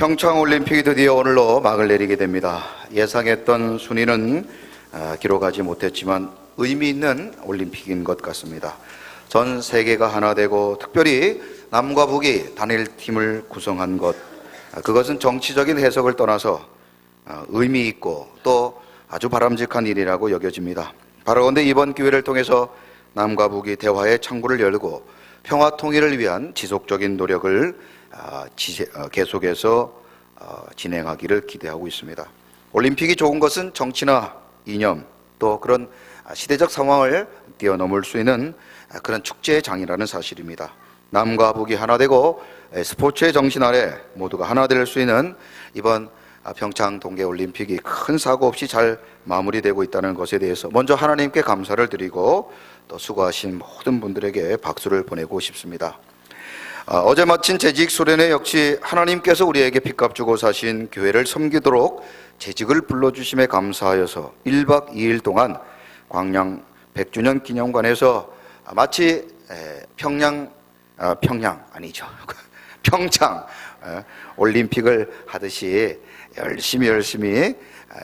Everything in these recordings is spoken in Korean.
평창올림픽이 드디어 오늘로 막을 내리게 됩니다. 예상했던 순위는 기록하지 못했지만 의미 있는 올림픽인 것 같습니다. 전 세계가 하나 되고 특별히 남과 북이 단일팀을 구성한 것, 그것은 정치적인 해석을 떠나서 의미 있고 또 아주 바람직한 일이라고 여겨집니다. 바라건대 이번 기회를 통해서 남과 북이 대화의 창구를 열고 평화 통일을 위한 지속적인 노력을 계속해서 진행하기를 기대하고 있습니다. 올림픽이 좋은 것은 정치나 이념 또 그런 시대적 상황을 뛰어넘을 수 있는 그런 축제의 장이라는 사실입니다. 남과 북이 하나 되고 스포츠의 정신 아래 모두가 하나 될 수 있는 이번 평창 동계올림픽이 큰 사고 없이 잘 마무리되고 있다는 것에 대해서 먼저 하나님께 감사를 드리고 또 수고하신 모든 분들에게 박수를 보내고 싶습니다. 어제 마친 재직 수련회 역시 하나님께서 우리에게 핏값 주고 사신 교회를 섬기도록 재직을 불러주심에 감사하여서 1박 2일 동안 광양 100주년 기념관에서 마치 평창 올림픽을 하듯이 열심히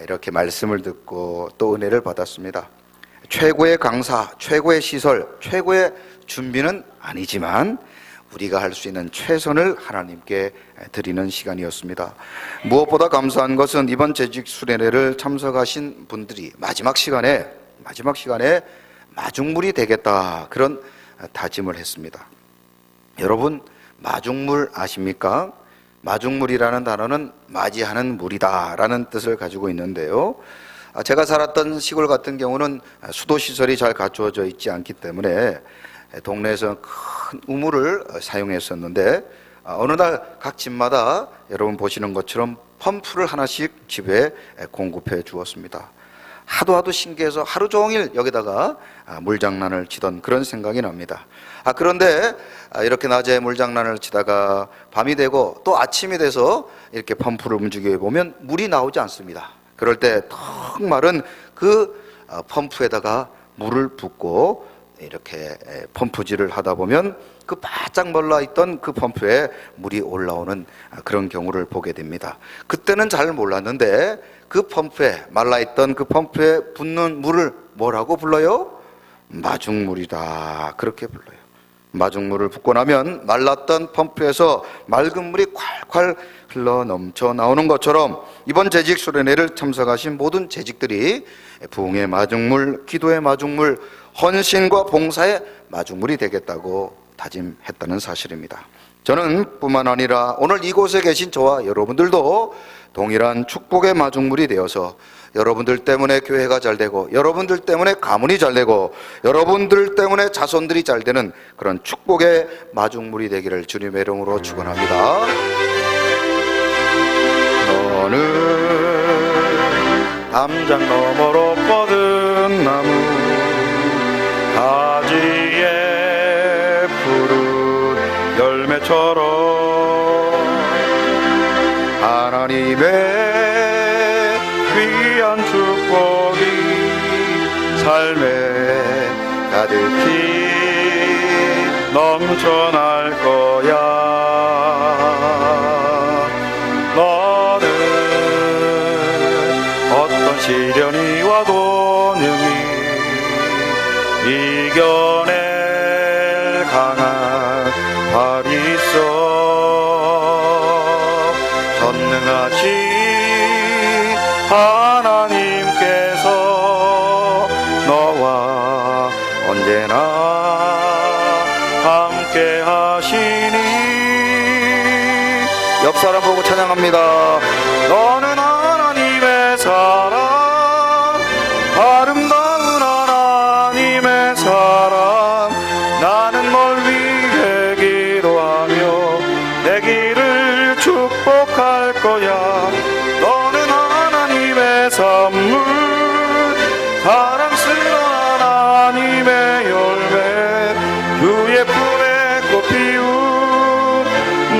이렇게 말씀을 듣고 또 은혜를 받았습니다. 최고의 강사, 최고의 시설, 최고의 준비는 아니지만 우리가 할 수 있는 최선을 하나님께 드리는 시간이었습니다. 무엇보다 감사한 것은 이번 재직 수련회를 참석하신 분들이 마지막 시간에 마중물이 되겠다 그런 다짐을 했습니다. 여러분 마중물 아십니까? 마중물이라는 단어는 맞이하는 물이다 라는 뜻을 가지고 있는데요, 제가 살았던 시골 같은 경우는 수도시설이 잘 갖추어져 있지 않기 때문에 동네에서 큰 우물을 사용했었는데 어느 날 각 집마다 여러분 보시는 것처럼 펌프를 하나씩 집에 공급해 주었습니다. 하도 신기해서 하루 종일 여기다가 물장난을 치던 그런 생각이 납니다. 그런데 이렇게 낮에 물장난을 치다가 밤이 되고 또 아침이 돼서 이렇게 펌프를 움직여 보면 물이 나오지 않습니다. 그럴 때 턱 마른 그 펌프에다가 물을 붓고 이렇게 펌프질을 하다 보면 그 바짝 말라있던 그 펌프에 물이 올라오는 그런 경우를 보게 됩니다. 그때는 잘 몰랐는데 그 펌프에 말라있던 그 펌프에 붓는 물을 뭐라고 불러요? 마중물이다 그렇게 불러요. 마중물을 붓고 나면 말랐던 펌프에서 맑은 물이 콸콸 흘러 넘쳐 나오는 것처럼 이번 재직 수련회를 참석하신 모든 재직들이 부흥의 마중물, 기도의 마중물, 헌신과 봉사의 마중물이 되겠다고 다짐했다는 사실입니다. 저는 뿐만 아니라 오늘 이곳에 계신 저와 여러분들도 동일한 축복의 마중물이 되어서 여러분들 때문에 교회가 잘 되고 여러분들 때문에 가문이 잘 되고 여러분들 때문에 자손들이 잘 되는 그런 축복의 마중물이 되기를 주님의 이름으로 축원합니다. 너는 담장 너머로 뻗은 나무 가지에 푸른 열매처럼 하나님의 귀한 축복이 삶에 가득히 넘쳐날 거야. 너는 어떤 시련이 와도 능히 이겨낼 강한 발이 있어. 전능하신 하나님께서 너와 언제나 함께 하시니. 옆 사람 보고 찬양합니다. 너는 하나님의 사랑, 아름다운 하나님의 사랑. 나는 널 위해 기도하며 내 길을 축복할 거야. 너는 하나님의 선물, 사랑스러운 하나님의 열매, 주의 품에 꽃 피운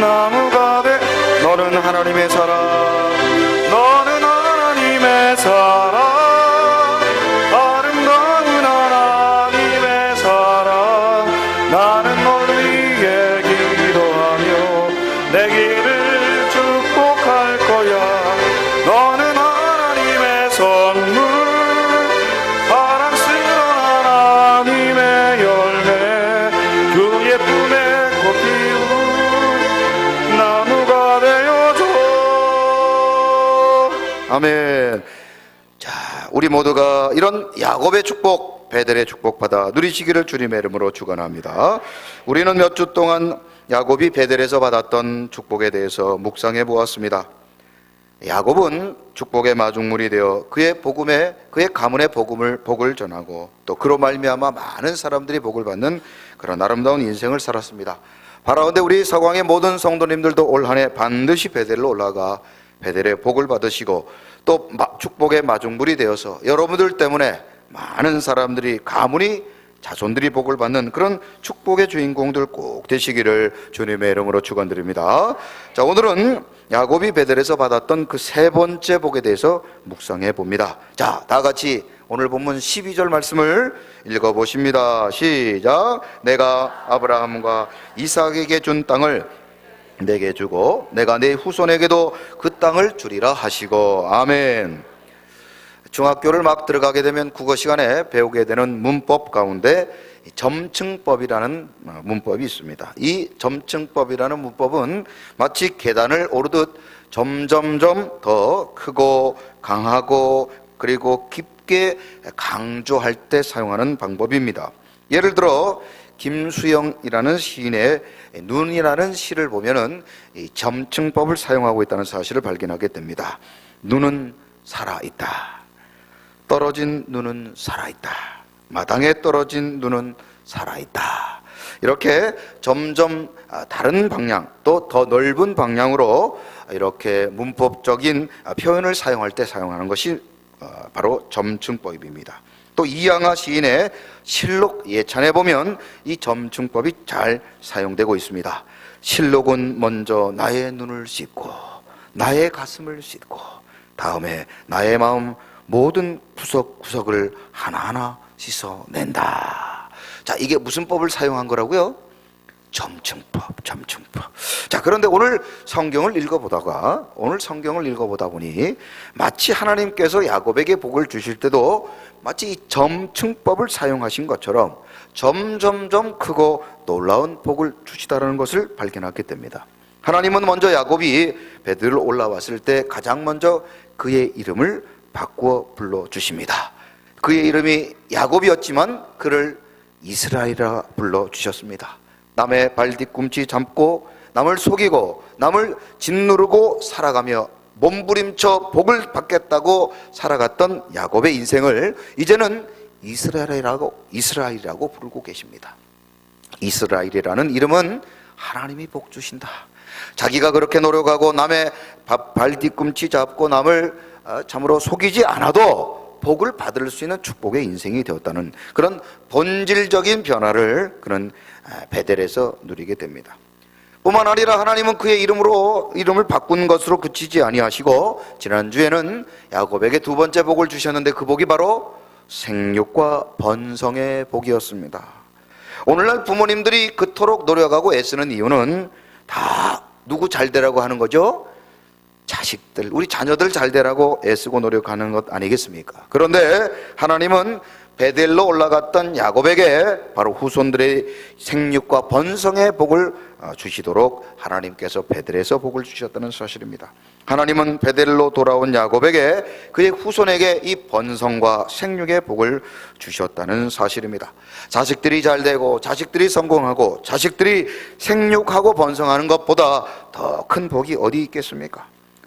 나무가 돼. 너는 하나님의 사랑, 너는 하나님의 사랑, 아름다운 하나님의 사랑. 나는 널 위해 기도하며 내 길을 축복할 아멘. 자, 우리 모두가 이런 야곱의 축복, 베델의 축복 받아 누리시기를 주님의 이름으로 축원합니다. 우리는 몇 주 동안 야곱이 베델에서 받았던 축복에 대해서 묵상해 보았습니다. 야곱은 축복의 마중물이 되어 그의 가문의 복을 전하고 또 그로 말미암아 많은 사람들이 복을 받는 그런 아름다운 인생을 살았습니다. 바라온데 우리 서광의 모든 성도님들도 올 한 해 반드시 베델로 올라가 베델의 복을 받으시고 또 축복의 마중물이 되어서 여러분들 때문에 많은 사람들이 가문이 자손들이 복을 받는 그런 축복의 주인공들 꼭 되시기를 주님의 이름으로 축원드립니다. 자, 오늘은 야곱이 베델에서 받았던 그 세 번째 복에 대해서 묵상해 봅니다. 자, 다 같이 오늘 본문 12절 말씀을 읽어 보십니다. 시작. 내가 아브라함과 이삭에게 준 땅을 내게 주고 내가 내 후손에게도 그 땅을 주리라 하시고. 아멘. 중학교를 막 들어가게 되면 국어 시간에 배우게 되는 문법 가운데 점층법이라는 문법이 있습니다. 이 점층법이라는 문법은 마치 계단을 오르듯 점점점 더 크고 강하고 그리고 깊게 강조할 때 사용하는 방법입니다. 예를 들어 김수영이라는 시인의 눈이라는 시를 보면은 이 점층법을 사용하고 있다는 사실을 발견하게 됩니다. 눈은 살아있다. 떨어진 눈은 살아있다. 마당에 떨어진 눈은 살아있다. 이렇게 점점 다른 방향 또 더 넓은 방향으로 이렇게 문법적인 표현을 사용할 때 사용하는 것이 바로 점층법입니다. 또 이양하 시인의 실록 예찬에 보면 이 점층법이 잘 사용되고 있습니다. 실록은 먼저 나의 눈을 씻고 나의 가슴을 씻고 다음에 나의 마음 모든 구석구석을 하나하나 씻어낸다. 자, 이게 무슨 법을 사용한 거라고요? 점층법. 자, 그런데 오늘 성경을 읽어보다 보니 마치 하나님께서 야곱에게 복을 주실 때도 마치 이 점층법을 사용하신 것처럼 점점점 크고 놀라운 복을 주시다라는 것을 발견하게 됩니다. 하나님은 먼저 야곱이 베들로 올라왔을 때 가장 먼저 그의 이름을 바꾸어 불러주십니다. 그의 이름이 야곱이었지만 그를 이스라엘이라 불러주셨습니다. 남의 발뒤꿈치 잡고 남을 속이고 남을 짓누르고 살아가며 몸부림쳐 복을 받겠다고 살아갔던 야곱의 인생을 이제는 이스라엘이라고 부르고 계십니다. 이스라엘이라는 이름은 하나님이 복 주신다. 자기가 그렇게 노력하고 남의 발뒤꿈치 잡고 남을 참으로 속이지 않아도 복을 받을 수 있는 축복의 인생이 되었다는 그런 본질적인 변화를 그런 베델에서 누리게 됩니다. 뿐만 아니라 하나님은 그의 이름을 바꾼 것으로 그치지 아니하시고 지난주에는 야곱에게 두 번째 복을 주셨는데 그 복이 바로 생육과 번성의 복이었습니다. 오늘날 부모님들이 그토록 노력하고 애쓰는 이유는 다 누구 잘 되라고 하는 거죠? 자식들, 우리 자녀들 잘 되라고 애쓰고 노력하는 것 아니겠습니까? 그런데 하나님은 베델로 올라갔던 야곱에게 바로 후손들의 생육과 번성의 복을 주시도록 하나님께서 베델에서 복을 주셨다는 사실입니다. 하나님은 베델로 돌아온 야곱에게 그의 후손에게 이 번성과 생육의 복을 주셨다는 사실입니다. 자식들이 잘 되고 자식들이 성공하고 자식들이 생육하고 번성하는 것보다 더 큰 복이 어디 있겠습니까?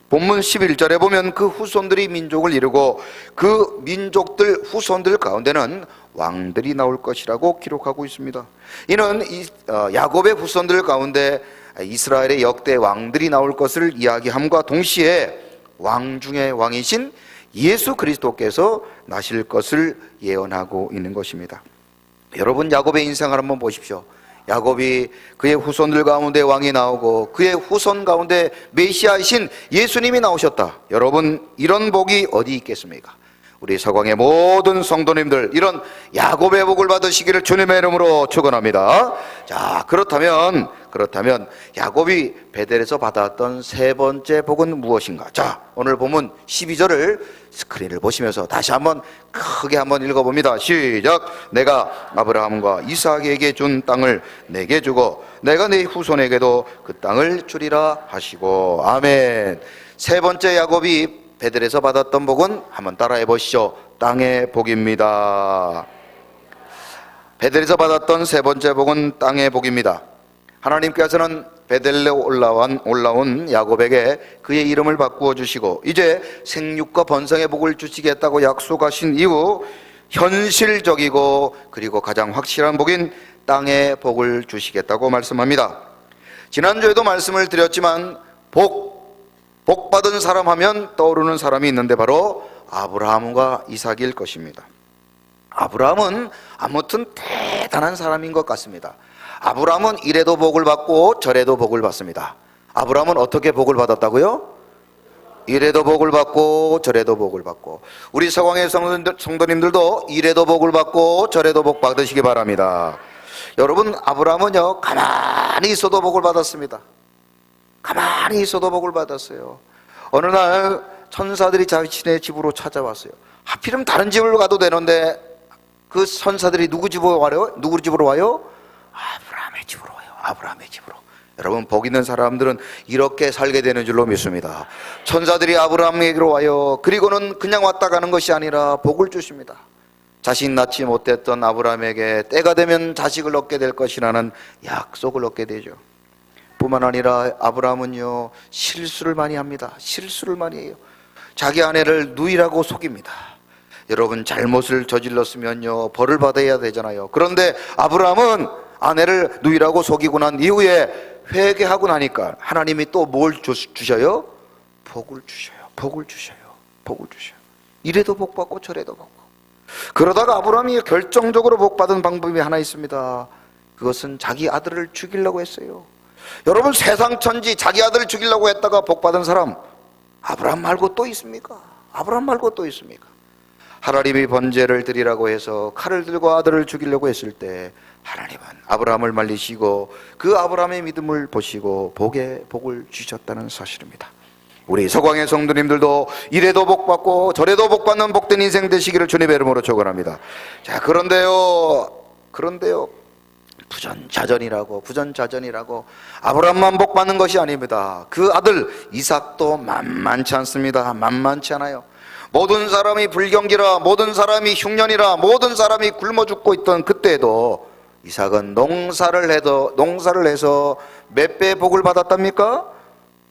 본문 11절에 보면 그 후손들이 민족을 이루고 그 민족들 후손들 가운데는 왕들이 나올 것이라고 기록하고 있습니다. 이는 야곱의 후손들 가운데 이스라엘의 역대 왕들이 나올 것을 이야기함과 동시에 왕 중의 왕이신 예수 그리스도께서 나실 것을 예언하고 있는 것입니다. 여러분, 야곱의 인생을 한번 보십시오. 야곱이 그의 후손들 가운데 왕이 나오고 그의 후손 가운데 메시아이신 예수님이 나오셨다. 여러분, 이런 복이 어디 있겠습니까? 우리 서광의 모든 성도님들 이런 야곱의 복을 받으시기를 주님의 이름으로 축원합니다. 자, 그렇다면 야곱이 베델에서 받았던 세 번째 복은 무엇인가? 자, 오늘 본문 12절을 스크린을 보시면서 다시 한번 크게 한번 읽어봅니다. 시작. 내가 아브라함과 이삭에게 준 땅을 내게 주고 내가 네 후손에게도 그 땅을 주리라 하시고. 아멘. 세 번째 야곱이 베델에서 받았던 복은 한번 따라해 보시죠. 땅의 복입니다. 베델에서 받았던 세 번째 복은 땅의 복입니다. 하나님께서는 베델에 올라온 야곱에게 그의 이름을 바꾸어 주시고 이제 생육과 번성의 복을 주시겠다고 약속하신 이후 현실적이고 그리고 가장 확실한 복인 땅의 복을 주시겠다고 말씀합니다. 지난주에도 말씀을 드렸지만 복 받은 사람 하면 떠오르는 사람이 있는데 바로 아브라함과 이삭일 것입니다. 아브라함은 아무튼 대단한 사람인 것 같습니다. 아브라함은 이래도 복을 받고 저래도 복을 받습니다. 아브라함은 어떻게 복을 받았다고요? 이래도 복을 받고 저래도 복을 받고. 우리 서광의 성도님들도 이래도 복을 받고 저래도 복 받으시기 바랍니다. 여러분, 아브라함은요 가만히 있어도 복을 받았습니다. 가만히 있어도 복을 받았어요. 어느 날 천사들이 자신의 집으로 찾아왔어요. 하필이면 다른 집으로 가도 되는데 그 천사들이 누구 집으로 와요? 누구 집으로 와요? 아브라함의 집으로 와요. 아브라함의 집으로. 여러분, 복 있는 사람들은 이렇게 살게 되는 줄로 믿습니다. 천사들이 아브라함에게로 와요. 그리고는 그냥 왔다 가는 것이 아니라 복을 주십니다. 자식 낳지 못했던 아브라함에게 때가 되면 자식을 얻게 될 것이라는 약속을 얻게 되죠. 뿐만 아니라 아브라함은요 실수를 많이 합니다. 실수를 많이 해요. 자기 아내를 누이라고 속입니다. 여러분, 잘못을 저질렀으면요 벌을 받아야 되잖아요. 그런데 아브라함은 아내를 누이라고 속이고 난 이후에 회개하고 나니까 하나님이 또 뭘 주셔요? 복을 주셔요. 복을 주셔요. 복을 주셔요. 이래도 복 받고 저래도 복 받고. 그러다가 아브라함이 결정적으로 복 받은 방법이 하나 있습니다. 그것은 자기 아들을 죽이려고 했어요. 여러분, 세상 천지 자기 아들을 죽이려고 했다가 복 받은 사람 아브라함 말고 또 있습니까? 아브라함 말고 또 있습니까? 하나님이 번제를 드리라고 해서 칼을 들고 아들을 죽이려고 했을 때 하나님은 아브라함을 말리시고 그 아브라함의 믿음을 보시고 복을 주셨다는 사실입니다. 우리 서광의 성도님들도 이래도 복 받고 저래도 복 받는 복된 인생 되시기를 주님의 이름으로 축원합니다. 자, 그런데요 부전자전이라고 아브라함만 복 받는 것이 아닙니다. 그 아들 이삭도 만만치 않습니다. 만만치 않아요. 모든 사람이 불경기라, 모든 사람이 흉년이라, 모든 사람이 굶어 죽고 있던 그때에도 이삭은 농사를 해서 몇 배의 복을 받았답니까?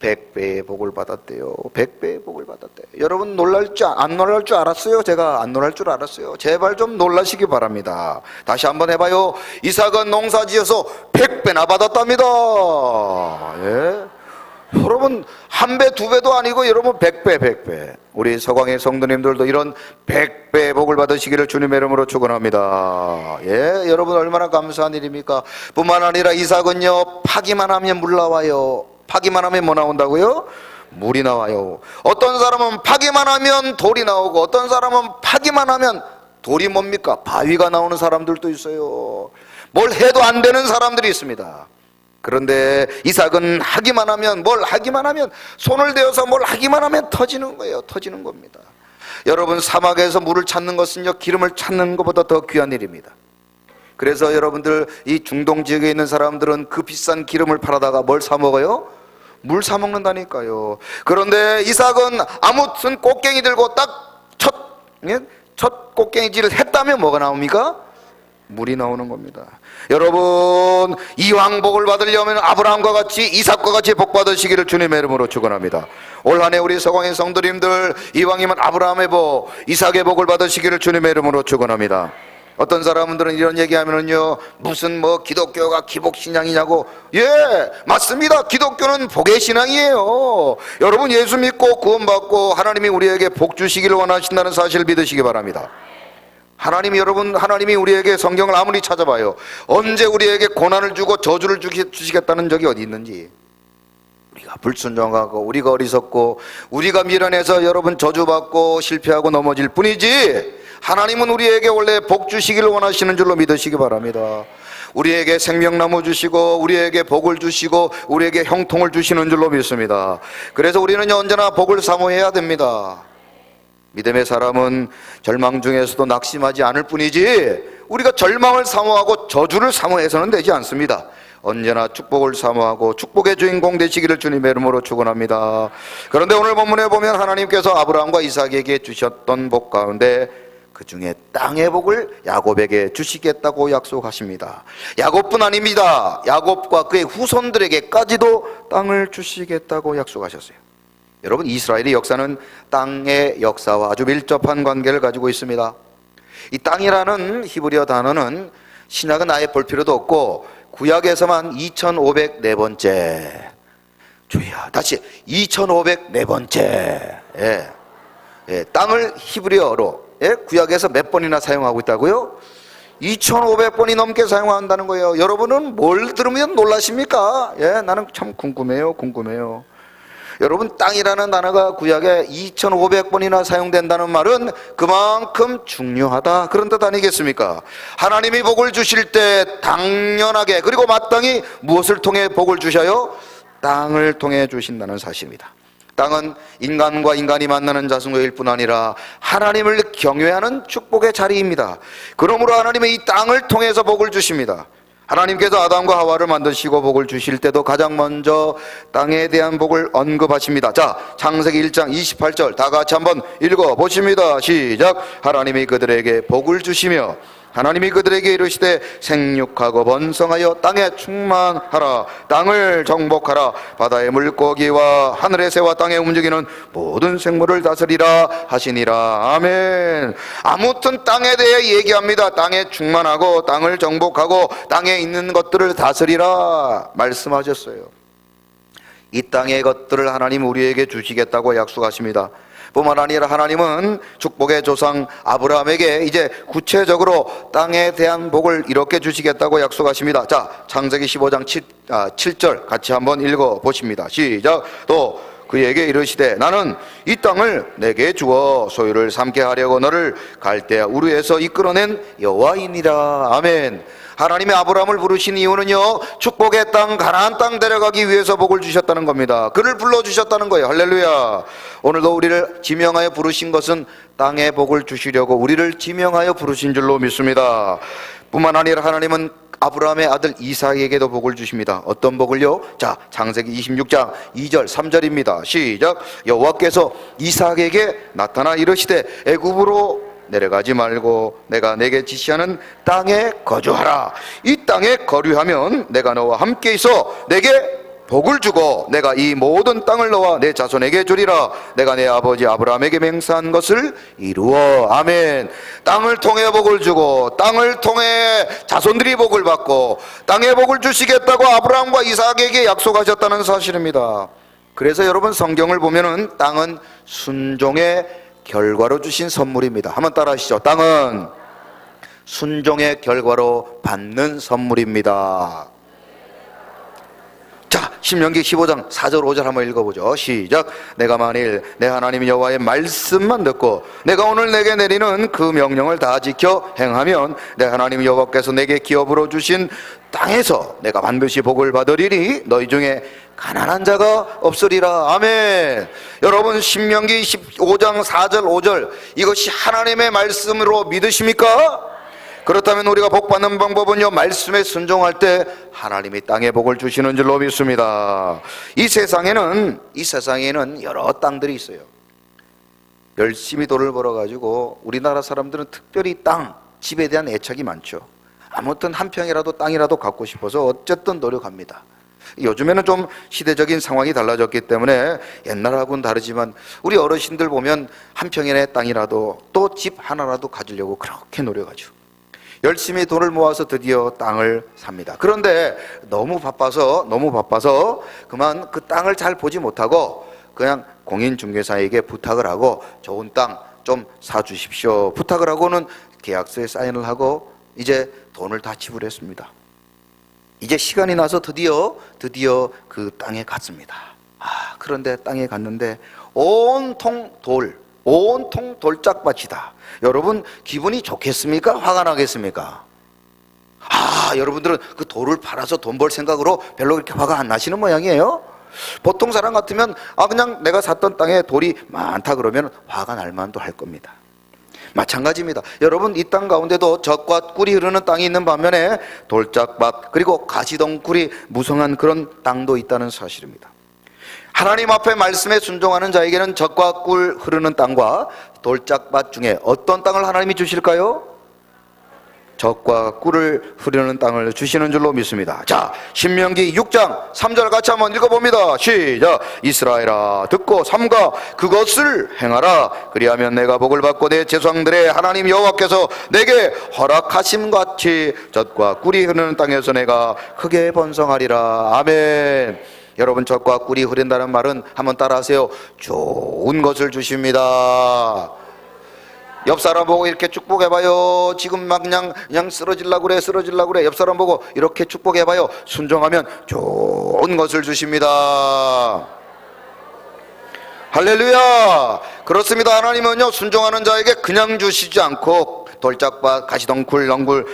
100배의 복을 받았대요. 100배의 복을 받았대요. 여러분, 안 놀랄 줄 알았어요? 제가 안 놀랄 줄 알았어요. 제발 좀 놀라시기 바랍니다. 다시 한번 해봐요. 이삭은 농사 지어서 100배나 받았답니다. 예? 여러분, 한 배, 두 배도 아니고 여러분 100배. 우리 서광의 성도님들도 이런 100배의 복을 받으시기를 주님의 이름으로 축원합니다. 예, 여러분 얼마나 감사한 일입니까? 뿐만 아니라 이삭은요 파기만 하면 물 나와요. 파기만 하면 뭐 나온다고요? 물이 나와요. 어떤 사람은 파기만 하면 돌이 나오고 어떤 사람은 파기만 하면 돌이 뭡니까? 바위가 나오는 사람들도 있어요. 뭘 해도 안 되는 사람들이 있습니다. 그런데 이삭은 하기만 하면 손을 대어서 뭘 하기만 하면 터지는 거예요. 터지는 겁니다. 여러분, 사막에서 물을 찾는 것은요 기름을 찾는 것보다 더 귀한 일입니다. 그래서 여러분들 이 중동 지역에 있는 사람들은 그 비싼 기름을 팔아다가 뭘 사 먹어요? 물 사 먹는다니까요. 그런데 이삭은 아무튼 꽃갱이 들고 딱 첫 꽃갱이질을 했다면 뭐가 나옵니까? 물이 나오는 겁니다. 여러분, 이왕 복을 받으려면 아브라함과 같이 이삭과 같이 복 받으시기를 주님의 이름으로 축원합니다. 올 한 해 우리 서광의 성도님들 이왕이면 아브라함의 복, 이삭의 복을 받으시기를 주님의 이름으로 축원합니다. 어떤 사람들은 이런 얘기하면은요 무슨 기독교가 기복신앙이냐고. 예, 맞습니다. 기독교는 복의 신앙이에요. 여러분, 예수 믿고 구원받고 하나님이 우리에게 복 주시기를 원하신다는 사실을 믿으시기 바랍니다. 하나님이 우리에게 성경을 아무리 찾아봐요 언제 우리에게 고난을 주고 저주를 주시겠다는 적이 어디 있는지. 우리가 불순종하고 우리가 어리석고 우리가 미련해서 여러분 저주받고 실패하고 넘어질 뿐이지 하나님은 우리에게 원래 복 주시기를 원하시는 줄로 믿으시기 바랍니다. 우리에게 생명나무 주시고 우리에게 복을 주시고 우리에게 형통을 주시는 줄로 믿습니다. 그래서 우리는 언제나 복을 사모해야 됩니다. 믿음의 사람은 절망 중에서도 낙심하지 않을 뿐이지 우리가 절망을 사모하고 저주를 사모해서는 되지 않습니다. 언제나 축복을 사모하고 축복의 주인공 되시기를 주님의 이름으로 축원합니다. 그런데 오늘 본문에 보면 하나님께서 아브라함과 이삭에게 주셨던 복 가운데 그 중에 땅의 복을 야곱에게 주시겠다고 약속하십니다. 야곱뿐 아닙니다. 야곱과 그의 후손들에게까지도 땅을 주시겠다고 약속하셨어요. 여러분, 이스라엘의 역사는 땅의 역사와 아주 밀접한 관계를 가지고 있습니다. 이 땅이라는 히브리어 단어는 신약은 아예 볼 필요도 없고 구약에서만 2504번째, 주야 다시 2504번째 땅을 히브리어로 구약에서 몇 번이나 사용하고 있다고요? 2500번이 넘게 사용한다는 거예요. 여러분은 뭘 들으면 놀라십니까? 나는 참 궁금해요. 여러분, 땅이라는 단어가 구약에 2500번이나 사용된다는 말은 그만큼 중요하다, 그런 뜻 아니겠습니까? 하나님이 복을 주실 때 당연하게, 그리고 마땅히 무엇을 통해 복을 주셔요? 땅을 통해 주신다는 사실입니다. 땅은 인간과 인간이 만나는 자승거일 뿐 아니라 하나님을 경외하는 축복의 자리입니다. 그러므로 하나님은 이 땅을 통해서 복을 주십니다. 하나님께서 아담과 하와를 만드시고 복을 주실 때도 가장 먼저 땅에 대한 복을 언급하십니다. 자, 창세기 1장 28절 다 같이 한번 읽어보십니다. 시작. 하나님이 그들에게 복을 주시며 하나님이 그들에게 이르시되 생육하고 번성하여 땅에 충만하라, 땅을 정복하라, 바다의 물고기와 하늘의 새와 땅에 움직이는 모든 생물을 다스리라 하시니라. 아멘. 아무튼 땅에 대해 얘기합니다. 땅에 충만하고 땅을 정복하고 땅에 있는 것들을 다스리라 말씀하셨어요. 이 땅의 것들을 하나님 우리에게 주시겠다고 약속하십니다. 뿐만 아니라 하나님은 축복의 조상 아브라함에게 이제 구체적으로 땅에 대한 복을 이렇게 주시겠다고 약속하십니다. 자, 창세기 15장 7절 같이 한번 읽어보십니다. 시작. 또 그에게 이르시되 나는 이 땅을 내게 주어 소유를 삼게 하려고 너를 갈대아 우르에서 이끌어낸 여호와이니라. 아멘. 하나님의 아브라함을 부르신 이유는요, 축복의 땅, 가나안 땅 데려가기 위해서 복을 주셨다는 겁니다. 그를 불러주셨다는 거예요. 할렐루야. 오늘도 우리를 지명하여 부르신 것은 땅에 복을 주시려고 우리를 지명하여 부르신 줄로 믿습니다. 뿐만 아니라 하나님은 아브라함의 아들 이삭에게도 복을 주십니다. 어떤 복을요? 자, 창세기 26장 2절 3절입니다. 시작. 여호와께서 이삭에게 나타나 이르시되 애굽으로 내려가지 말고 내가 내게 지시하는 땅에 거주하라. 이 땅에 거류하면 내가 너와 함께 있어 내게 복을 주고 내가 이 모든 땅을 너와 내 자손에게 주리라. 내가 내 아버지 아브라함에게 맹세한 것을 이루어. 아멘. 땅을 통해 복을 주고 땅을 통해 자손들이 복을 받고 땅에 복을 주시겠다고 아브라함과 이삭에게 약속하셨다는 사실입니다. 그래서 여러분, 성경을 보면은 땅은 순종의 결과로 주신 선물입니다. 한번 따라 하시죠. 땅은 순종의 결과로 받는 선물입니다. 자, 신명기 15장 4절 5절 한번 읽어보죠. 시작. 내가 만일 내 하나님 여호와의 말씀만 듣고 내가 오늘 내게 내리는 그 명령을 다 지켜 행하면 내 하나님 여호와께서 내게 기업으로 주신 땅에서 내가 반드시 복을 받으리니 너희 중에 가난한 자가 없으리라. 아멘. 여러분, 신명기 15장 4절 5절 이것이 하나님의 말씀으로 믿으십니까? 그렇다면 우리가 복 받는 방법은요, 말씀에 순종할 때 하나님이 땅에 복을 주시는 줄로 믿습니다. 이 세상에는 여러 땅들이 있어요. 열심히 돈을 벌어가지고 우리나라 사람들은 특별히 땅, 집에 대한 애착이 많죠. 아무튼 한 평이라도 땅이라도 갖고 싶어서 어쨌든 노력합니다. 요즘에는 좀 시대적인 상황이 달라졌기 때문에 옛날하고는 다르지만 우리 어르신들 보면 한 평의 땅이라도 또 집 하나라도 가지려고 그렇게 노력하죠. 열심히 돈을 모아서 드디어 땅을 삽니다. 그런데 너무 바빠서 그만 그 땅을 잘 보지 못하고 그냥 공인중개사에게 부탁을 하고 좋은 땅 좀 사주십시오 부탁을 하고는 계약서에 사인을 하고 이제 돈을 다 지불했습니다. 이제 시간이 나서 드디어 그 땅에 갔습니다. 그런데 땅에 갔는데 온통 돌짝밭이다. 여러분, 기분이 좋겠습니까? 화가 나겠습니까? 여러분들은 그 돌을 팔아서 돈 벌 생각으로 별로 그렇게 화가 안 나시는 모양이에요. 보통 사람 같으면 그냥 내가 샀던 땅에 돌이 많다 그러면 화가 날 만도 할 겁니다. 마찬가지입니다. 여러분, 이 땅 가운데도 젖과 꿀이 흐르는 땅이 있는 반면에 돌짝밭 그리고 가시덩굴이 무성한 그런 땅도 있다는 사실입니다. 하나님 앞에 말씀에 순종하는 자에게는 젖과 꿀 흐르는 땅과 돌짝밭 중에 어떤 땅을 하나님이 주실까요? 젖과 꿀을 흐르는 땅을 주시는 줄로 믿습니다. 자, 신명기 6장 3절 같이 한번 읽어봅니다. 시작. 이스라엘아 듣고 삼가 그것을 행하라. 그리하면 내가 복을 받고 내 제사장들의 하나님 여호와께서 내게 허락하심 같이 젖과 꿀이 흐르는 땅에서 내가 크게 번성하리라. 아멘. 여러분, 젖과 꿀이 흐른다는 말은 한번 따라하세요. 좋은 것을 주십니다. 옆 사람 보고 이렇게 축복해봐요. 지금 막 그냥 쓰러질라고 그래. 옆 사람 보고 이렇게 축복해봐요. 순종하면 좋은 것을 주십니다. 할렐루야. 그렇습니다. 하나님은요, 순종하는 자에게 그냥 주시지 않고 돌짝밭, 가시덩굴, 넝굴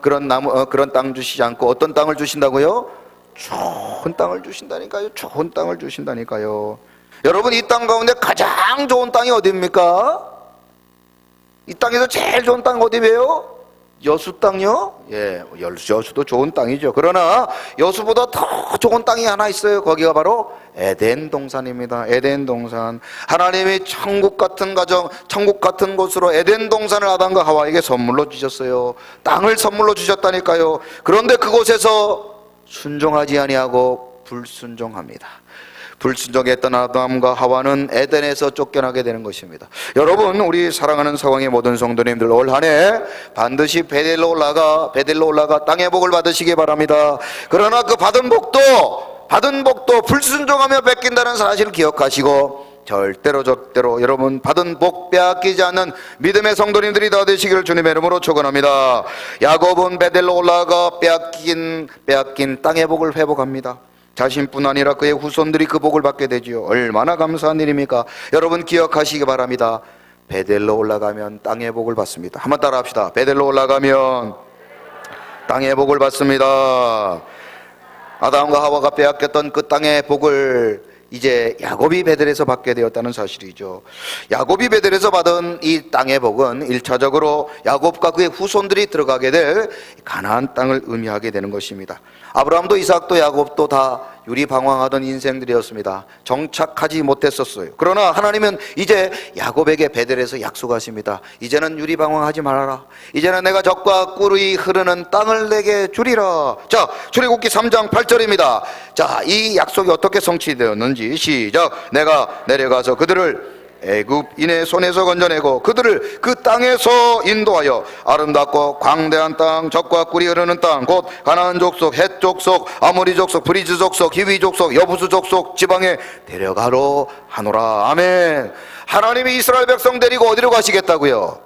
그런 나무 그런 땅 주시지 않고 어떤 땅을 주신다고요? 좋은 땅을 주신다니까요. 좋은 땅을 주신다니까요. 여러분, 이 땅 가운데 가장 좋은 땅이 어디입니까? 이 땅에서 제일 좋은 땅 어디예요? 여수 땅요? 예, 여수도 좋은 땅이죠. 그러나 여수보다 더 좋은 땅이 하나 있어요. 거기가 바로 에덴 동산입니다. 에덴 동산. 하나님이 천국 같은 가정, 천국 같은 곳으로 에덴 동산을 아담과 하와에게 선물로 주셨어요. 땅을 선물로 주셨다니까요. 그런데 그곳에서 순종하지 아니하고 불순종합니다. 불순종했던 아담과 하와는 에덴에서 쫓겨나게 되는 것입니다. 여러분, 우리 사랑하는 사랑의 모든 성도님들, 올 한 해 반드시 베델로 올라가 땅의 복을 받으시기 바랍니다. 그러나 그 받은 복도 불순종하며 뺏긴다는 사실을 기억하시고 절대로 여러분 받은 복 빼앗기지 않는 믿음의 성도님들이 다 되시기를 주님의 이름으로 축원합니다. 야곱은 베델로 올라가 빼앗긴 땅의 복을 회복합니다. 자신뿐 아니라 그의 후손들이 그 복을 받게 되지요. 얼마나 감사한 일입니까? 여러분 기억하시기 바랍니다. 베델로 올라가면 땅의 복을 받습니다. 한번 따라 합시다. 베델로 올라가면 땅의 복을 받습니다. 아담과 하와가 빼앗겼던 그 땅의 복을 이제 야곱이 베델에서 받게 되었다는 사실이죠. 야곱이 베델에서 받은 이 땅의 복은 1차적으로 야곱과 그의 후손들이 들어가게 될 가나안 땅을 의미하게 되는 것입니다. 아브라함도 이삭도 야곱도 다 유리방황하던 인생들이었습니다. 정착하지 못했었어요. 그러나 하나님은 이제 야곱에게 베델에서 약속하십니다. 이제는 유리방황하지 말아라. 이제는 내가 젖과 꿀이 흐르는 땅을 내게 주리라. 자, 출애굽기 3장 8절입니다. 자, 이 약속이 어떻게 성취되었는지 시작. 내가 내려가서 그들을 애굽인의 손에서 건져내고 그들을 그 땅에서 인도하여 아름답고 광대한 땅, 젖과 꿀이 흐르는 땅, 곧 가나안 족속, 헷 족속, 아모리 족속, 브리즈 족속, 히위 족속, 여부스 족속 지방에 데려가로 하노라. 아멘. 하나님이 이스라엘 백성 데리고 어디로 가시겠다고요?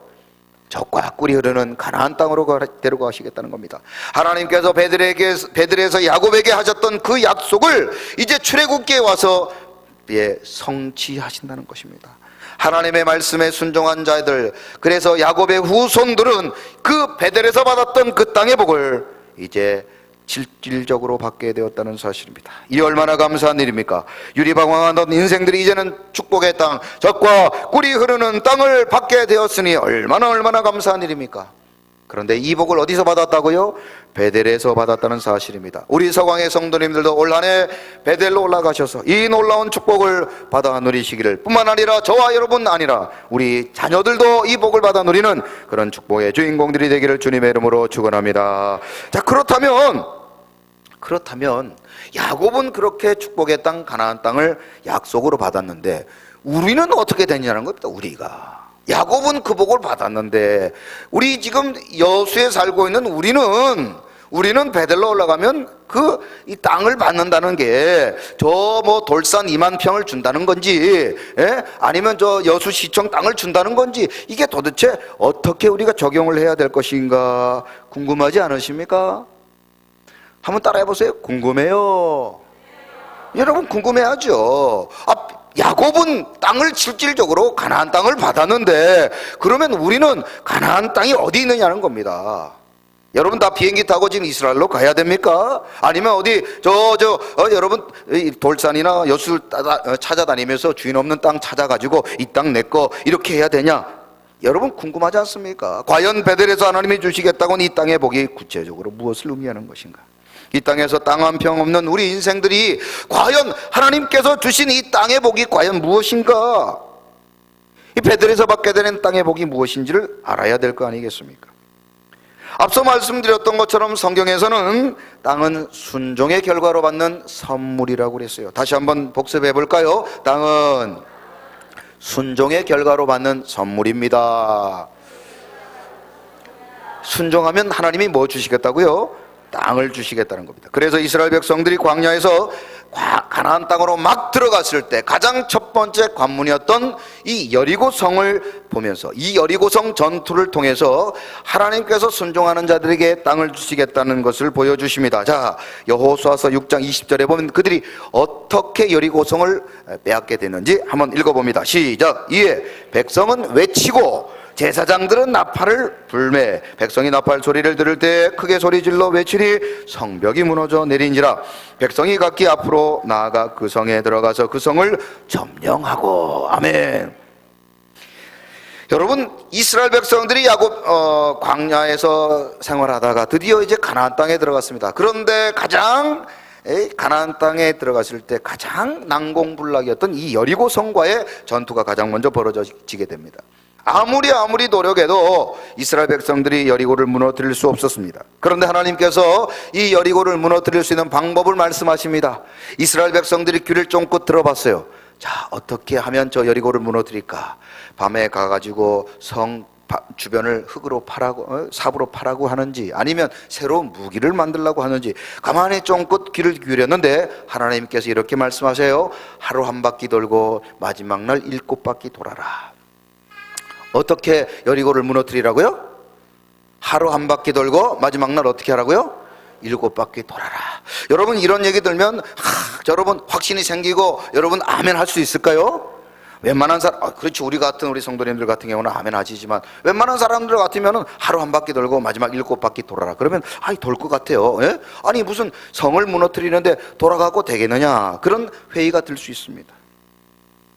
젖과 꿀이 흐르는 가나안 땅으로 데려가시겠다는 겁니다. 하나님께서 베들에서 야곱에게 하셨던 그 약속을 이제 출애굽기에 와서 성취하신다는 것입니다. 하나님의 말씀에 순종한 자들, 그래서 야곱의 후손들은 그 베델에서 받았던 그 땅의 복을 이제 실질적으로 받게 되었다는 사실입니다. 이 얼마나 감사한 일입니까? 유리방황하던 인생들이 이제는 축복의 땅, 젖과 꿀이 흐르는 땅을 받게 되었으니 얼마나 감사한 일입니까? 그런데 이 복을 어디서 받았다고요? 베델에서 받았다는 사실입니다. 우리 서광의 성도님들도 올 한 해 베델로 올라가셔서 이 놀라운 축복을 받아 누리시기를, 뿐만 아니라 저와 여러분 아니라 우리 자녀들도 이 복을 받아 누리는 그런 축복의 주인공들이 되기를 주님의 이름으로 축원합니다. 자, 그렇다면 야곱은 그렇게 축복의 땅 가나안 땅을 약속으로 받았는데 우리는 어떻게 되냐는 겁니다. 우리가 야곱은 그 복을 받았는데 우리 지금 여수에 살고 있는 우리는 베델로 올라가면 이 땅을 받는다는 게 저 뭐 돌산 2만 평을 준다는 건지, 아니면 저 여수시청 땅을 준다는 건지, 이게 도대체 어떻게 우리가 적용을 해야 될 것인가 궁금하지 않으십니까? 한번 따라해 보세요. 궁금해요. 여러분 궁금해하죠. 야곱은 땅을 실질적으로 가나안 땅을 받았는데 그러면 우리는 가나안 땅이 어디 있느냐는 겁니다. 여러분 다 비행기 타고 지금 이스라엘로 가야 됩니까? 아니면 어디 여러분 돌산이나 여수를 찾아다니면서 주인 없는 땅 찾아가지고 이 땅 내 거 이렇게 해야 되냐? 여러분 궁금하지 않습니까? 과연 베델에서 하나님이 주시겠다고는 이 땅의 복이 구체적으로 무엇을 의미하는 것인가? 이 땅에서 땅 한 평 없는 우리 인생들이 과연 하나님께서 주신 이 땅의 복이 과연 무엇인가? 이 베델에서 받게 되는 땅의 복이 무엇인지를 알아야 될 거 아니겠습니까? 앞서 말씀드렸던 것처럼 성경에서는 땅은 순종의 결과로 받는 선물이라고 그랬어요. 다시 한번 복습해 볼까요? 땅은 순종의 결과로 받는 선물입니다. 순종하면 하나님이 뭐 주시겠다고요? 땅을 주시겠다는 겁니다. 그래서 이스라엘 백성들이 광야에서 가나안 땅으로 막 들어갔을 때 가장 첫 번째 관문이었던 이 여리고성을 보면서 이 여리고성 전투를 통해서 하나님께서 순종하는 자들에게 땅을 주시겠다는 것을 보여주십니다. 자, 여호수아서 6장 20절에 보면 그들이 어떻게 여리고성을 빼앗게 됐는지 한번 읽어봅니다. 시작. 이에 백성은 외치고 제사장들은 나팔을 불매 백성이 나팔 소리를 들을 때 크게 소리질러 외치니 성벽이 무너져 내린지라. 백성이 각기 앞으로 나아가 그 성에 들어가서 그 성을 점령하고. 아멘. 여러분, 이스라엘 백성들이 광야에서 생활하다가 드디어 이제 가나안 땅에 들어갔습니다. 그런데 가나안 땅에 들어갔을 때 가장 난공불락이었던 이 여리고성과의 전투가 가장 먼저 벌어지게 됩니다. 아무리 노력해도 이스라엘 백성들이 여리고를 무너뜨릴 수 없었습니다. 그런데 하나님께서 이 여리고를 무너뜨릴 수 있는 방법을 말씀하십니다. 이스라엘 백성들이 귀를 쫑긋 들어봤어요. 자, 어떻게 하면 저 여리고를 무너뜨릴까? 밤에 가가지고 성 주변을 흙으로 삽으로 파라고 하는지 아니면 새로운 무기를 만들려고 하는지 가만히 쫑긋 귀를 기울였는데 하나님께서 이렇게 말씀하세요. 하루 한 바퀴 돌고 마지막 날 7바퀴 돌아라. 어떻게 여리고를 무너뜨리라고요? 하루 한 바퀴 돌고 마지막 날 어떻게 하라고요? 7바퀴 돌아라. 여러분, 이런 얘기 들면 여러분 확신이 생기고 여러분 아멘 할 수 있을까요? 웬만한 사람, 그렇지, 우리 성도님들 같은 경우는 아멘 하시지만 웬만한 사람들 같으면 하루 한 바퀴 돌고 마지막 7바퀴 돌아라 그러면 돌 것 같아요. 예? 아니 무슨 성을 무너뜨리는데 돌아가고 되겠느냐, 그런 회의가 들 수 있습니다.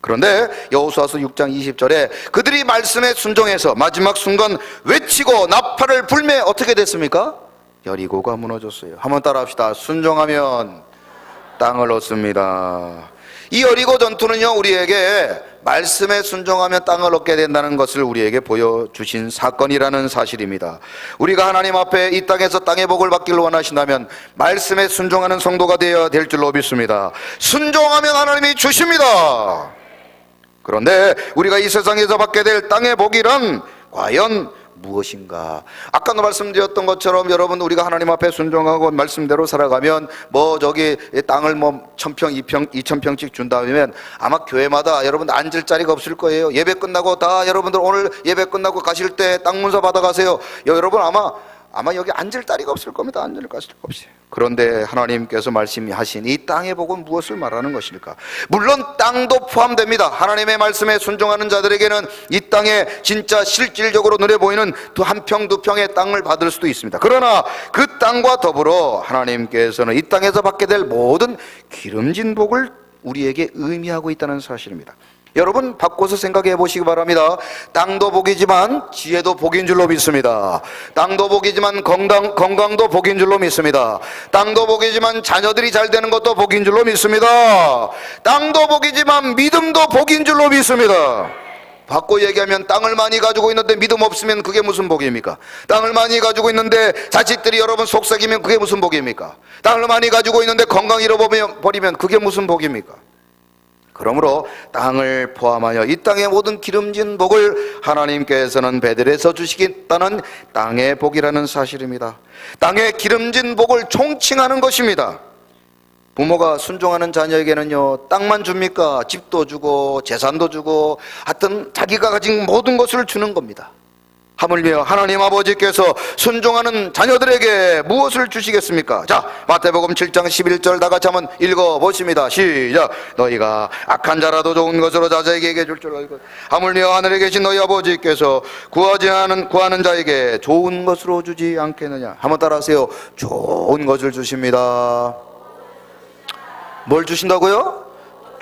그런데 여호수아서 6장 20절에 그들이 말씀에 순종해서 마지막 순간 외치고 나팔을 불매 어떻게 됐습니까? 여리고가 무너졌어요. 한번 따라합시다. 순종하면 땅을 얻습니다. 이 여리고 전투는요, 우리에게 말씀에 순종하면 땅을 얻게 된다는 것을 우리에게 보여주신 사건이라는 사실입니다. 우리가 하나님 앞에 이 땅에서 땅의 복을 받기를 원하신다면 말씀에 순종하는 성도가 되어야 될 줄로 믿습니다. 순종하면 하나님이 주십니다. 그런데 우리가 이 세상에서 받게 될 땅의 복이란 과연 무엇인가? 아까도 말씀드렸던 것처럼 여러분, 우리가 하나님 앞에 순종하고 말씀대로 살아가면 땅을 1000평, 2000평씩 준다면 아마 교회마다 여러분 앉을 자리가 없을 거예요. 예배 끝나고 다 여러분들 오늘 예배 끝나고 가실 때 땅 문서 받아가세요. 여러분 아마 여기 앉을 자리가 없을 겁니다. 앉을 자리가 없어요. 그런데 하나님께서 말씀하신 이 땅의 복은 무엇을 말하는 것일까? 물론 땅도 포함됩니다. 하나님의 말씀에 순종하는 자들에게는 이 땅에 진짜 실질적으로 눈에 보이는 한 평, 두 평의 땅을 받을 수도 있습니다. 그러나 그 땅과 더불어 하나님께서는 이 땅에서 받게 될 모든 기름진 복을 우리에게 의미하고 있다는 사실입니다. 여러분, 바꿔서 생각해 보시기 바랍니다. 땅도 복이지만 지혜도 복인 줄로 믿습니다. 땅도 복이지만 건강도 복인 줄로 믿습니다. 땅도 복이지만 자녀들이 잘 되는 것도 복인 줄로 믿습니다. 땅도 복이지만 믿음도 복인 줄로 믿습니다. 바꿔 얘기하면 땅을 많이 가지고 있는데 믿음 없으면 그게 무슨 복입니까? 땅을 많이 가지고 있는데 자식들이 여러분 속삭이면 그게 무슨 복입니까? 땅을 많이 가지고 있는데 건강 잃어버리면 그게 무슨 복입니까? 그러므로 땅을 포함하여 이 땅의 모든 기름진 복을 하나님께서는 베델에서 주시겠다는 땅의 복이라는 사실입니다. 땅의 기름진 복을 총칭하는 것입니다. 부모가 순종하는 자녀에게는요, 땅만 줍니까? 집도 주고 재산도 주고 하여튼 자기가 가진 모든 것을 주는 겁니다. 하물며 하나님 아버지께서 순종하는 자녀들에게 무엇을 주시겠습니까? 자, 마태복음 7장 11절 다 같이 한번 읽어보십니다. 시작. 너희가 악한 자라도 좋은 것으로 자자에게 줄 줄 알고 하물며 하늘에 계신 너희 아버지께서 구하는 자에게 좋은 것으로 주지 않겠느냐. 한번 따라하세요. 좋은 것을 주십니다. 뭘 주신다고요?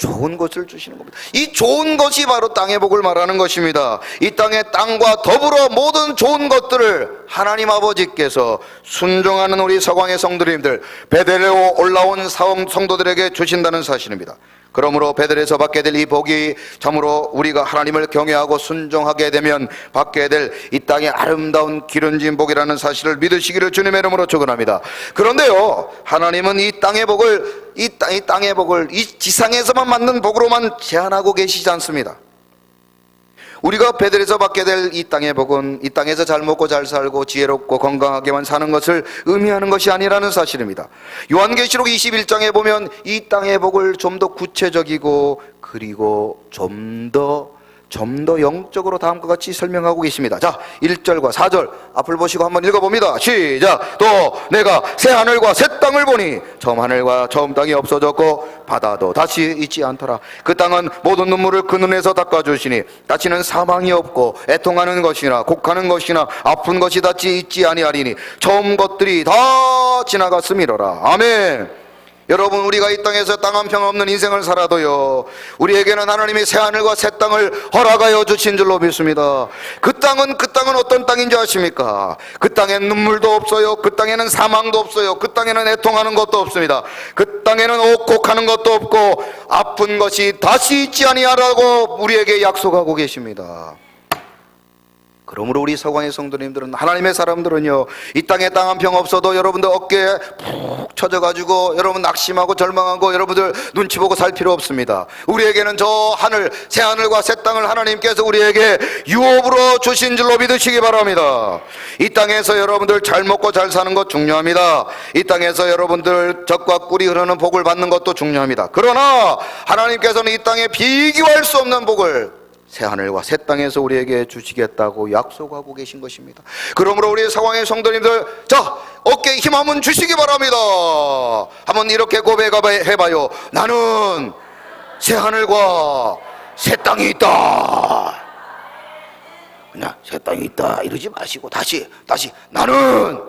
좋은 것을 주시는 겁니다. 이 좋은 것이 바로 땅의 복을 말하는 것입니다. 이 땅의 땅과 더불어 모든 좋은 것들을 하나님 아버지께서 순종하는 우리 서광의 성도님들, 베델레오 올라온 성도들에게 주신다는 사실입니다. 그러므로 베델에서 받게 될 이 복이 참으로 우리가 하나님을 경외하고 순종하게 되면 받게 될 이 땅의 아름다운 기름진 복이라는 사실을 믿으시기를 주님의 이름으로 축원합니다. 그런데요, 하나님은 이 땅의 복을 이 지상에서만 받는 복으로만 제한하고 계시지 않습니다. 우리가 베델에서 받게 될 이 땅의 복은 이 땅에서 잘 먹고 잘 살고 지혜롭고 건강하게만 사는 것을 의미하는 것이 아니라는 사실입니다. 요한계시록 21장에 보면 이 땅의 복을 좀 더 구체적이고 그리고 좀 더 영적으로 다음과 같이 설명하고 계십니다. 자, 1절과 4절 앞을 보시고 한번 읽어봅니다. 시작. 또 내가 새 하늘과 새 땅을 보니 처음 하늘과 처음 땅이 없어졌고 바다도 다시 있지 않더라. 그 땅은 모든 눈물을 그 눈에서 닦아주시니 다시는 사망이 없고 애통하는 것이나 곡하는 것이나 아픈 것이 다시 있지 아니하리니 처음 것들이 다 지나갔음이로라. 아멘. 여러분, 우리가 이 땅에서 땅 한 평 없는 인생을 살아도요, 우리에게는 하나님이 새 하늘과 새 땅을 허락하여 주신 줄로 믿습니다. 그 땅은 어떤 땅인지 아십니까? 그 땅엔 눈물도 없어요. 그 땅에는 사망도 없어요. 그 땅에는 애통하는 것도 없습니다. 그 땅에는 옥곡하는 것도 없고 아픈 것이 다시 있지 아니하라고 우리에게 약속하고 계십니다. 그러므로 우리 서광의 성도님들은, 하나님의 사람들은요, 이 땅에 땅 한 평 없어도 여러분들 어깨에 푹 쳐져가지고 여러분 낙심하고 절망하고 여러분들 눈치 보고 살 필요 없습니다. 우리에게는 저 하늘, 새 하늘과 새 땅을 하나님께서 우리에게 유업으로 주신 줄로 믿으시기 바랍니다. 이 땅에서 여러분들 잘 먹고 잘 사는 것 중요합니다. 이 땅에서 여러분들 젖과 꿀이 흐르는 복을 받는 것도 중요합니다. 그러나 하나님께서는 이 땅에 비교할 수 없는 복을 새 하늘과 새 땅에서 우리에게 주시겠다고 약속하고 계신 것입니다. 그러므로 우리 서광의 성도님들, 자, 어깨에 힘 한번 주시기 바랍니다. 한번 이렇게 고백해봐요. 나는 새 하늘과 새 땅이 있다. 그냥 새 땅이 있다 이러지 마시고 다시 나는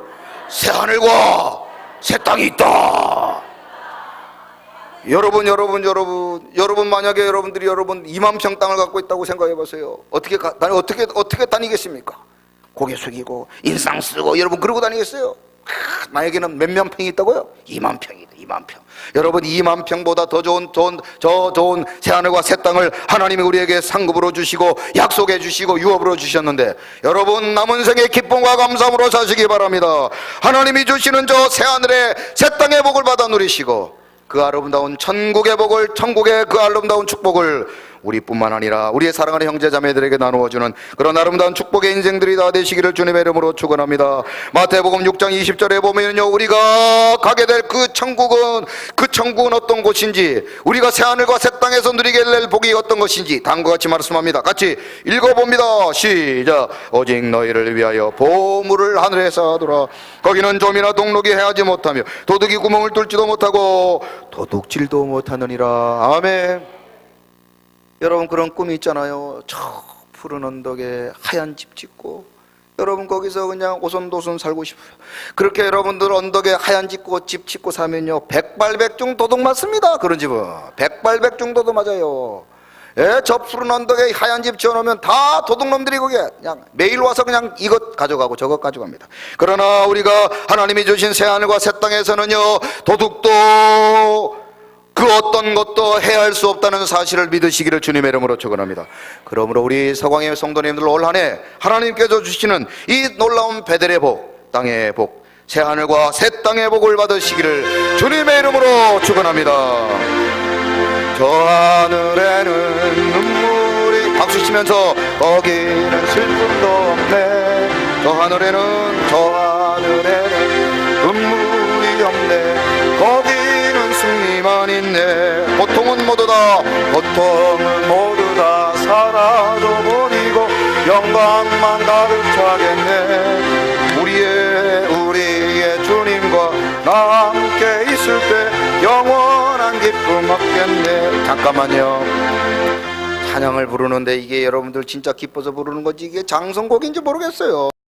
새 하늘과 새 땅이 있다. 여러분 만약에 여러분들이 2만 평 땅을 갖고 있다고 생각해 보세요. 어떻게 다니겠습니까? 고개 숙이고 인상 쓰고 여러분 그러고 다니겠어요? 나에게는 몇만 평이 있다고요? 2만 평이다. 2만 평. 여러분 2만 평보다 더 좋은 새 하늘과 새 땅을 하나님이 우리에게 상급으로 주시고 약속해 주시고 유업으로 주셨는데, 여러분 남은 생에 기쁨과 감사함으로 사시기 바랍니다. 하나님이 주시는 저 새 하늘의 새 땅의 복을 받아 누리시고 그 아름다운 천국의 복을, 천국의 그 아름다운 축복을 우리뿐만 아니라 우리의 사랑하는 형제 자매들에게 나누어주는 그런 아름다운 축복의 인생들이 다 되시기를 주님의 이름으로 축원합니다. 마태복음 6장 20절에 보면요, 우리가 가게 될 그 천국은 어떤 곳인지, 우리가 새 하늘과 새 땅에서 누리게 될 복이 어떤 것인지 다음과 같이 말씀합니다. 같이 읽어봅니다. 시작. 오직 너희를 위하여 보물을 하늘에서 하더라. 거기는 좀이나 동록이 해하지 못하며 도둑이 구멍을 뚫지도 못하고 도둑질도 못하느니라. 아멘. 여러분 그런 꿈이 있잖아요. 저 푸른 언덕에 하얀 집 짓고 여러분 거기서 그냥 오손도손 살고 싶어요. 그렇게 여러분들 언덕에 하얀 집 짓고 사면요, 백발백중 도둑 맞습니다. 그런 집은 백발백중 도둑 맞아요. 예, 저 푸른 언덕에 하얀 집 지어놓으면 다 도둑놈들이 거기에 그냥 매일 와서 그냥 이것 가져가고 저것 가져갑니다. 그러나 우리가 하나님이 주신 새 하늘과 새 땅에서는요, 도둑도 그 어떤 것도 해할 수 없다는 사실을 믿으시기를 주님의 이름으로 축원합니다. 그러므로 우리 서광의 성도님들 올 한 해 하나님께서 주시는 이 놀라운 베델의 복, 땅의 복, 새 하늘과 새 땅의 복을 받으시기를 주님의 이름으로 축원합니다. 저 하늘에는 눈물이, 박수 치면서 거기는 슬픔도 없네. 저 하늘에는 눈물이 없네. 거기는 승리만 있네. 고통은 모두 다 사라져버리고 영광만 가득 차겠네. 우리의 주님과 나 함께 있을 때 영원한 기쁨 얻겠네. 잠깐만요, 찬양을 부르는데 이게 여러분들 진짜 기뻐서 부르는 건지 이게 장성곡인지 모르겠어요.